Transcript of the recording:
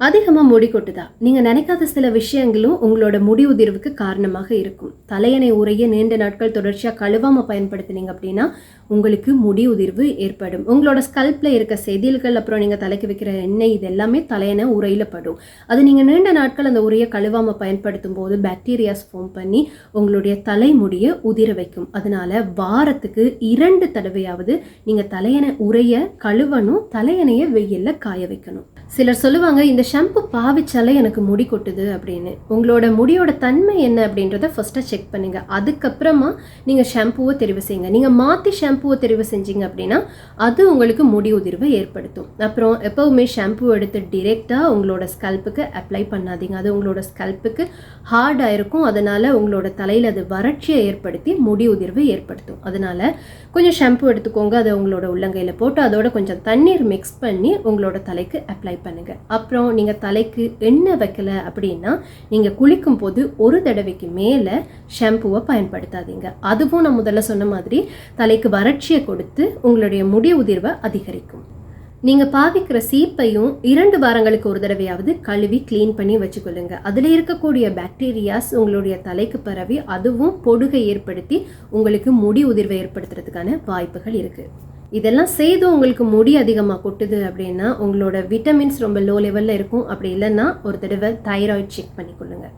அதிகமாக முடி கொட்டுதா? நீங்கள் நினைக்காத சில விஷயங்களும் உங்களோட முடி உதிர்வுக்கு காரணமாக இருக்கும். தலையணை உரையை நீண்ட நாட்கள் தொடர்ச்சியாக கழுவாமல் பயன்படுத்தினீங்க அப்படின்னா உங்களுக்கு முடி உதிர்வு ஏற்படும். உங்களோட ஸ்கல்ப்பில் இருக்க செதில்கள், அப்புறம் நீங்கள் தலைக்கு வைக்கிற எண்ணெய், இது எல்லாமே தலையணை உரையில் படும். அது நீங்கள் நீண்ட நாட்கள் அந்த உரையை கழுவாமல் பயன்படுத்தும் போது பாக்டீரியாஸ் ஃபார்ம் பண்ணி உங்களுடைய தலைமுடியை உதிர வைக்கும். அதனால வாரத்துக்கு 2 தடவையாவது நீங்கள் தலையணை உரையை கழுவணும், தலையணையை வெயிலில் காய வைக்கணும். சிலர் சொல்லுவாங்க, இந்த ஷாம்பு பாவிச்சாலே எனக்கு முடி கொட்டுது அப்படின்னு. உங்களோட முடியோட தன்மை என்ன அப்படின்றத ஃபர்ஸ்ட்டாக செக் பண்ணுங்கள். அதுக்கப்புறமா நீங்கள் ஷாம்புவை தெரிவு செய்யுங்க. நீங்கள் மாற்றி ஷாம்புவை தெரிவு செஞ்சீங்க அப்படின்னா அது உங்களுக்கு முடி உதிர்வை ஏற்படுத்தும். அப்புறம் எப்போவுமே ஷாம்பு எடுத்து டிரெக்டாக உங்களோட ஸ்கல்ப்புக்கு அப்ளை பண்ணாதீங்க. அது உங்களோட ஸ்கல்ப்புக்கு ஹார்டாக இருக்கும். அதனால் உங்களோட தலையில் அது வறட்சியை ஏற்படுத்தி முடி உதிர்வை ஏற்படுத்தும். அதனால் கொஞ்சம் ஷாம்பு எடுத்துக்கோங்க, அதை உங்களோட உள்ளங்கையில் போட்டு அதோட கொஞ்சம் தண்ணீர் மிக்ஸ் பண்ணி உங்களோட தலைக்கு அப்ளை பண்ணுங்க. அப்புறம் நீங்கள் தலைக்கு எண்ணெய் வைக்கல அப்படின்னா நீங்கள் குளிக்கும் போது ஒரு தடவைக்கு மேலே ஷாம்புவை பயன்படுத்தாதீங்க. அதுவும் நான் முதல்ல சொன்ன மாதிரி தலைக்கு வறட்சியை கொடுத்து உங்களுடைய முடி உதிர்வை அதிகரிக்கும். நீங்கள் பாவிக்கிற சீப்பையும் 2 வாரங்களுக்கு ஒரு தடவையாவது கழுவி க்ளீன் பண்ணி வச்சுக்கொள்ளுங்க. அதில் இருக்கக்கூடிய பாக்டீரியாஸ் உங்களுடைய தலைக்கு பரவி அதுவும் பொடுகை ஏற்படுத்தி உங்களுக்கு முடி உதிர்வை ஏற்படுத்துறதுக்கான வாய்ப்புகள் இருக்குது. இதெல்லாம் செய்து உங்களுக்கு முடி அதிகமாக கொட்டுது அப்படின்னா உங்களோட விட்டமின்ஸ் ரொம்ப லோ லெவலில் இருக்கும். அப்படி இல்லைன்னா ஒரு தடவை தைராய்டு செக் பண்ணிக்கொள்ளுங்க.